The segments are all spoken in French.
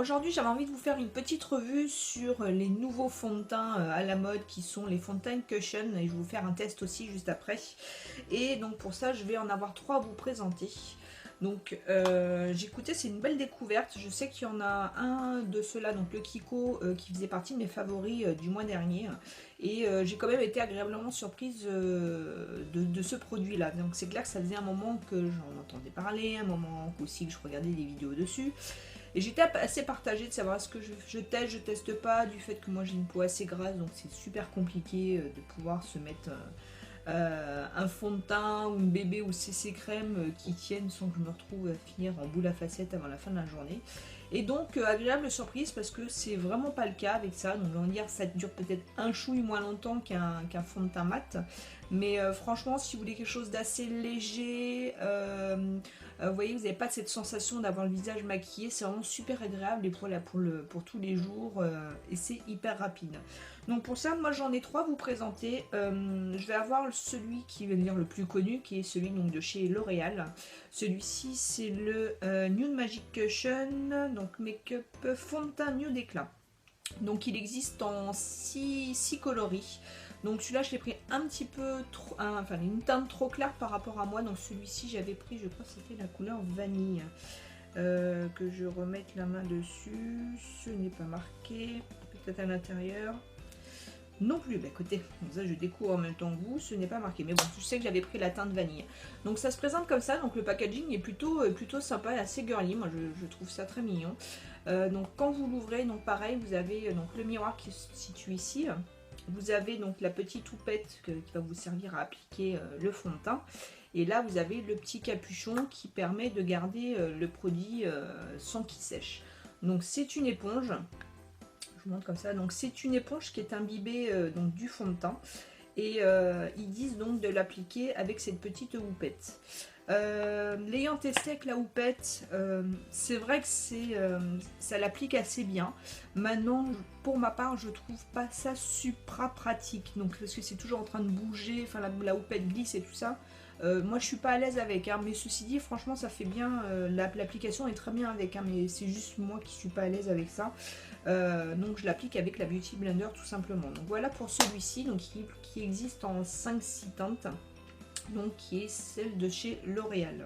aujourd'hui j'avais envie de vous faire une petite revue sur les nouveaux fonds de teint à la mode qui sont les fonds de teint Cushion et je vais vous faire un test aussi juste après. Et donc pour ça je vais en avoir trois à vous présenter. Donc j'ai écouté, c'est une belle découverte. Je sais qu'il y en a un de ceux-là, donc le Kiko, qui faisait partie de mes favoris du mois dernier. Et j'ai quand même été agréablement surprise de ce produit-là. Donc c'est clair que ça faisait un moment que j'en entendais parler, un moment aussi que je regardais des vidéos dessus. Et j'étais assez partagée de savoir est-ce que je teste pas, du fait que moi j'ai une peau assez grasse, donc c'est super compliqué de pouvoir se mettre un fond de teint ou une bébé ou CC crème qui tiennent sans que je me retrouve à finir en boule à facettes avant la fin de la journée. Et donc agréable surprise parce que c'est vraiment pas le cas avec ça. Donc on va dire que ça dure peut-être un chouille moins longtemps qu'un fond de teint mat. Mais franchement, si vous voulez quelque chose d'assez léger, vous voyez, vous n'avez pas cette sensation d'avoir le visage maquillé. C'est vraiment super agréable et pour tous les jours. Et c'est hyper rapide. Donc pour ça, moi j'en ai trois à vous présenter. Je vais avoir celui qui va dire le plus connu, qui est celui donc, de chez L'Oréal. Celui-ci, c'est le Nude Magic Cushion, donc Make-up fond de teint nude éclat. Donc il existe en 6 coloris. Donc celui-là, je l'ai pris un petit peu trop, enfin une teinte trop claire par rapport à moi. Donc celui-ci, j'avais pris, je crois que c'était la couleur vanille. Que je remette la main dessus. Ce n'est pas marqué. Peut-être à l'intérieur. Non plus, bah écoutez, ça je découvre en même temps que vous, ce n'est pas marqué. Mais bon, je sais que j'avais pris la teinte vanille. Donc ça se présente comme ça, donc le packaging est plutôt sympa et assez girly, moi je trouve ça très mignon. Donc quand vous l'ouvrez, donc pareil, vous avez donc le miroir qui se situe ici. Vous avez donc la petite houppette qui va vous servir à appliquer le fond de teint. Et là, vous avez le petit capuchon qui permet de garder le produit sans qu'il sèche. Donc c'est une éponge. Je vous montre comme ça. Donc c'est une éponge qui est imbibée donc du fond de teint. Et ils disent donc de l'appliquer avec cette petite houppette. L'ayant testé avec la houppette, c'est vrai que ça l'applique assez bien. Maintenant, pour ma part, je trouve pas ça supra pratique. Donc parce que c'est toujours en train de bouger, enfin la houppette glisse et tout ça. Moi je suis pas à l'aise avec, hein, mais ceci dit, franchement ça fait bien, l'application est très bien avec, hein, mais c'est juste moi qui suis pas à l'aise avec ça. Donc je l'applique avec la Beauty Blender tout simplement. Donc voilà pour celui-ci, donc qui existe en 5-6 teintes, donc qui est celle de chez L'Oréal.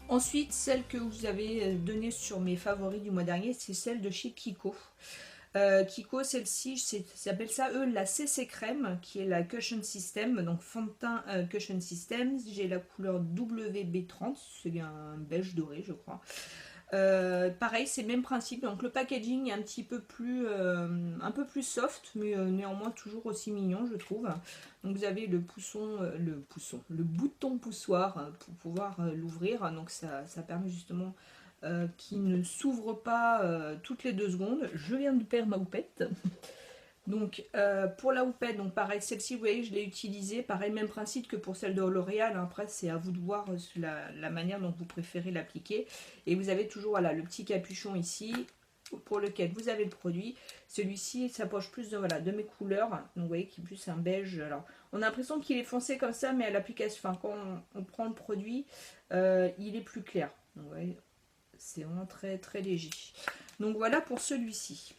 Ensuite, celle que vous avez donnée sur mes favoris du mois dernier, c'est celle de chez Kiko. Kiko, celle-ci, s'appelle ça eux la CC Crème, qui est la Cushion System, donc fond de teint Cushion System. J'ai la couleur WB30, c'est un beige doré, je crois. Pareil, c'est le même principe. Donc le packaging est un peu plus soft, mais néanmoins toujours aussi mignon, je trouve. Donc vous avez le bouton poussoir pour pouvoir l'ouvrir. Donc ça permet justement qui ne s'ouvre pas toutes les 2 secondes. Je viens de perdre ma houppette. Donc pour la houppette, donc pareil, celle-ci, vous voyez, je l'ai utilisée. Pareil, même principe que pour celle de L'Oréal. Après, c'est à vous de voir la manière dont vous préférez l'appliquer. Et vous avez toujours voilà, le petit capuchon ici pour lequel vous avez le produit. Celui-ci s'approche plus de mes couleurs. Donc vous voyez qu'il est plus un beige. Alors, on a l'impression qu'il est foncé comme ça, mais à l'application, enfin, quand on prend le produit, il est plus clair. Donc, vous voyez, c'est vraiment très très léger. Donc voilà pour celui-ci.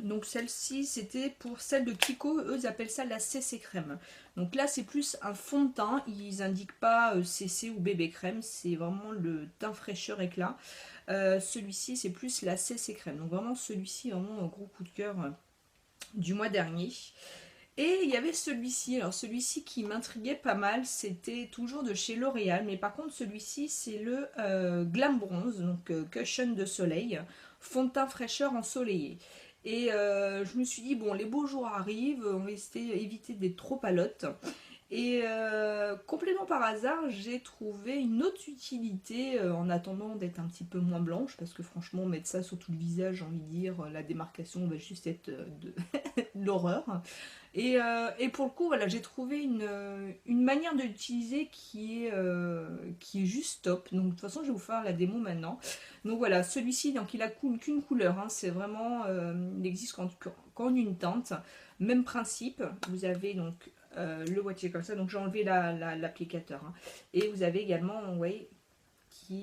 Donc celle-ci c'était pour celle de Kiko, eux ils appellent ça la CC crème. Donc là c'est plus un fond de teint, ils indiquent pas CC ou bébé crème, c'est vraiment le teint fraîcheur éclat. Celui-ci c'est plus la CC crème, donc vraiment celui-ci vraiment un gros coup de cœur du mois dernier. Et il y avait celui-ci, alors celui-ci qui m'intriguait pas mal, c'était toujours de chez L'Oréal, mais par contre celui-ci c'est le Glam Bronze, donc Cushion de soleil, fond de teint fraîcheur ensoleillé. Et je me suis dit, bon, les beaux jours arrivent, on va éviter d'être trop palote. Et complètement par hasard, j'ai trouvé une autre utilité en attendant d'être un petit peu moins blanche, parce que franchement, mettre ça sur tout le visage, j'ai envie de dire, la démarcation va juste être de l'horreur. Et pour le coup, voilà, j'ai trouvé une manière de l'utiliser qui est juste top. Donc de toute façon, je vais vous faire la démo maintenant. Donc voilà, celui-ci, donc il a qu'une couleur, hein, c'est vraiment, il existe qu'en une teinte. Même principe, vous avez donc le boîtier comme ça, donc j'ai enlevé l'applicateur. Hein. Et vous avez également, vous voyez,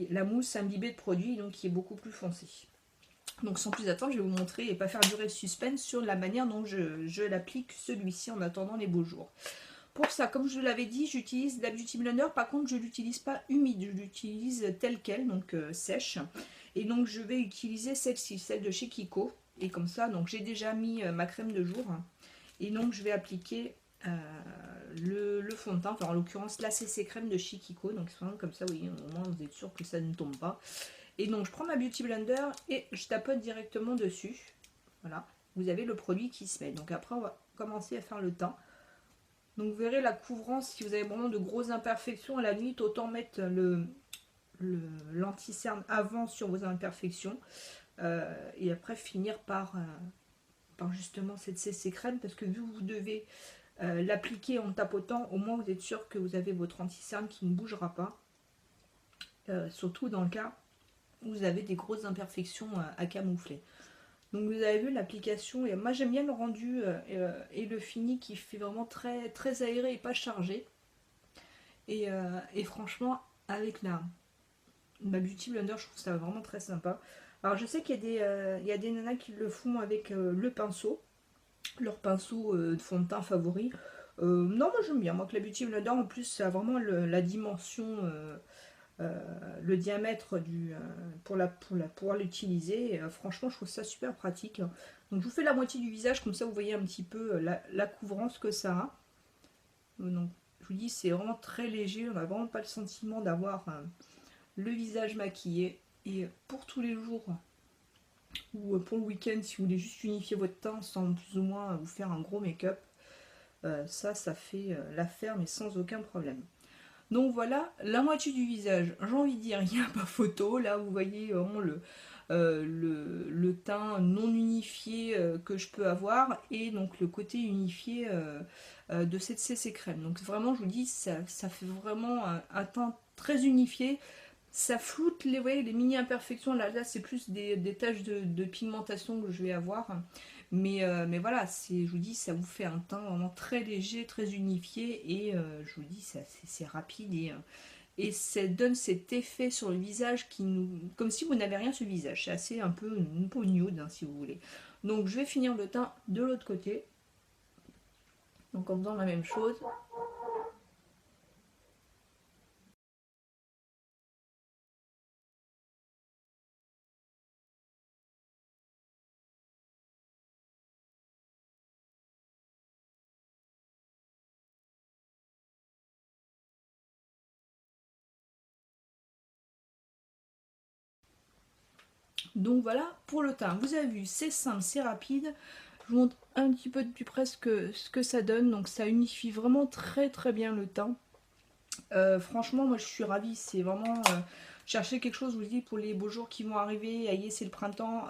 la mousse imbibée de produit, donc qui est beaucoup plus foncée. Donc sans plus attendre, je vais vous montrer et pas faire durer le suspense sur la manière dont je l'applique celui-ci en attendant les beaux jours. Pour ça, comme je l'avais dit, j'utilise la Beauty Blender. Par contre, je ne l'utilise pas humide, je l'utilise telle qu'elle, donc sèche. Et donc, je vais utiliser celle-ci, celle de chez Kiko. Et comme ça, donc j'ai déjà mis ma crème de jour. Et donc, je vais appliquer le fond de teint. Enfin, en l'occurrence, la CC crème de chez Kiko. Donc, c'est vraiment comme ça, oui, au moins vous êtes sûr que ça ne tombe pas. Et donc, je prends ma Beauty Blender et je tapote directement dessus. Voilà, vous avez le produit qui se met. Donc, après, on va commencer à faire le teint. Donc vous verrez la couvrance, si vous avez vraiment de grosses imperfections à la nuit, autant mettre l'anti-cerne avant sur vos imperfections. Et après finir par justement cette CC crème, parce que vu que vous devez l'appliquer en tapotant, au moins vous êtes sûr que vous avez votre anti-cerne qui ne bougera pas. Surtout dans le cas où vous avez des grosses imperfections à camoufler. Donc vous avez vu l'application, et moi j'aime bien le rendu et le fini qui fait vraiment très, très aéré et pas chargé. Et franchement, avec ma Beauty Blender, je trouve ça vraiment très sympa. Alors je sais qu'il y a des nanas qui le font avec le pinceau, leur pinceau de fond de teint favori. Non, moi j'aime bien, moi que la Beauty Blender en plus ça a vraiment la dimension, le diamètre pour pouvoir l'utiliser. Franchement, je trouve ça super pratique. Donc, je vous fais la moitié du visage, comme ça vous voyez un petit peu la couvrance que ça a. Donc, je vous dis, c'est vraiment très léger. On n'a vraiment pas le sentiment d'avoir le visage maquillé. Et pour tous les jours ou pour le week-end, si vous voulez juste unifier votre teint sans plus ou moins vous faire un gros make-up, ça fait l'affaire, mais sans aucun problème. Donc voilà, la moitié du visage, j'ai envie de dire, il n'y a pas photo. Là, vous voyez vraiment le teint non unifié que je peux avoir et donc le côté unifié de cette CC crème. Donc vraiment, je vous dis, ça fait vraiment un teint très unifié. Ça floute les, voyez, les mini-imperfections. Là c'est plus des taches de pigmentation que je vais avoir. Mais voilà, je vous dis, ça vous fait un teint vraiment très léger, très unifié. Et je vous dis, c'est rapide. Et ça donne cet effet sur le visage comme si vous n'avez rien sur le visage. C'est assez un peu une peau nude, hein, si vous voulez. Donc je vais finir le teint de l'autre côté. Donc en faisant la même chose. Donc voilà pour le teint. Vous avez vu, c'est simple, c'est rapide. Je vous montre un petit peu de plus près ce que ça donne. Donc ça unifie vraiment très très bien le teint. Franchement, moi je suis ravie. C'est vraiment chercher quelque chose, je vous dis, pour les beaux jours qui vont arriver. Aïe, c'est le printemps,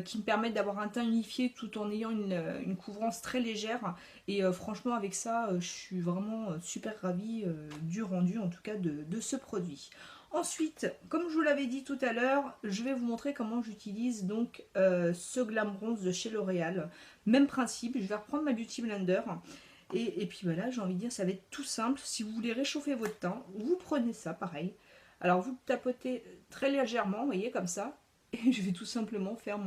qui me permettent d'avoir un teint unifié tout en ayant une couvrance très légère. Et franchement, avec ça, je suis vraiment super ravie du rendu, en tout cas de ce produit. Ensuite, comme je vous l'avais dit tout à l'heure, je vais vous montrer comment j'utilise donc ce Glam Bronze de chez L'Oréal. Même principe, je vais reprendre ma Beauty Blender. Et puis voilà, j'ai envie de dire, ça va être tout simple. Si vous voulez réchauffer votre teint, vous prenez ça, pareil. Alors vous tapotez très légèrement, vous voyez, comme ça. Et je vais tout simplement faire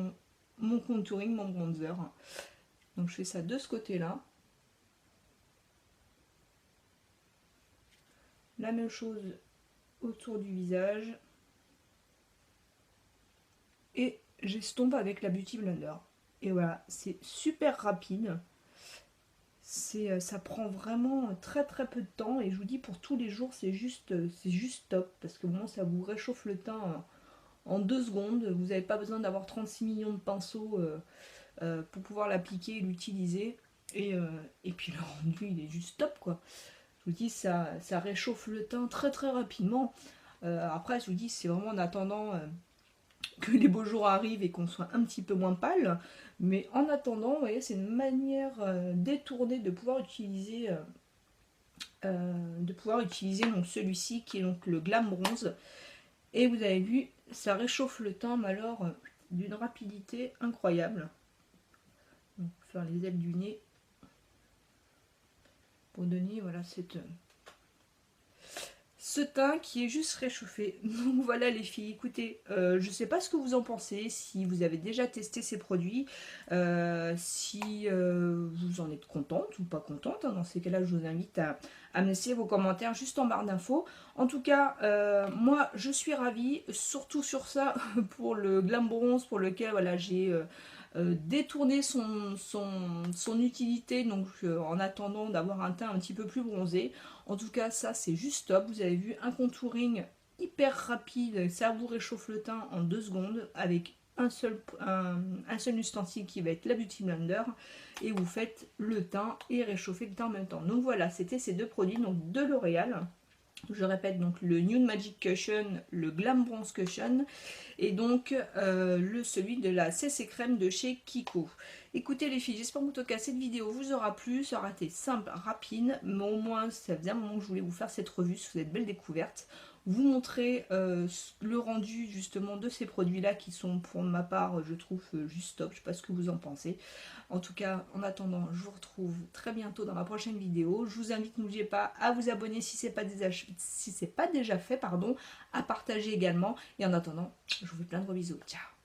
mon contouring, mon bronzer. Donc je fais ça de ce côté-là. La même chose autour du visage. Et j'estompe avec la Beauty Blender. Et voilà, c'est super rapide. Ça prend vraiment très très peu de temps et je vous dis pour tous les jours c'est juste top parce que bon, ça vous réchauffe le teint en 2 secondes. Vous n'avez pas besoin d'avoir 36 millions de pinceaux pour pouvoir l'appliquer et l'utiliser. Et puis le rendu il est juste top quoi. Je vous dis ça réchauffe le teint très très rapidement. Après je vous dis c'est vraiment en attendant que les beaux jours arrivent et qu'on soit un petit peu moins pâle. Mais en attendant, vous voyez, c'est une manière détournée de pouvoir utiliser, donc celui-ci qui est donc le Glam Bronze. Et vous avez vu, ça réchauffe le teint, mais alors d'une rapidité incroyable. Donc, faire les ailes du nez pour donner voilà ce teint qui est juste réchauffé. Donc voilà les filles, écoutez, je sais pas ce que vous en pensez, si vous avez déjà testé ces produits, si vous en êtes contente ou pas contente, hein. Dans ces cas-là, je vous invite à me laisser vos commentaires juste en barre d'infos. En tout cas, moi je suis ravie, surtout sur ça, pour le Glam Bronze, pour lequel voilà, j'ai détourné son utilité, donc en attendant d'avoir un teint un petit peu plus bronzé. En tout cas, ça c'est juste top. Vous avez vu un contouring hyper rapide, ça vous réchauffe le teint en 2 secondes avec un seul ustensile qui va être la Beauty Blender, et vous faites le teint et réchauffer le teint en même temps. Donc voilà, c'était ces deux produits donc de L'Oréal. Je répète, donc le Nude Magic Cushion, le Glam Bronze Cushion, et donc celui de la CC Crème de chez Kiko. Écoutez les filles, j'espère en tout cas cette vidéo vous aura plu, ça aura été simple, rapide, mais au moins ça faisait un moment que je voulais vous faire cette revue sur cette belle découverte, vous montrer le rendu justement de ces produits là qui sont pour ma part je trouve juste top, je sais pas ce que vous en pensez. En tout cas, en attendant, je vous retrouve très bientôt dans ma prochaine vidéo. Je vous invite, n'oubliez pas à vous abonner si ce n'est pas déjà fait, pardon, à partager également. Et en attendant, je vous fais plein de gros bisous. Ciao!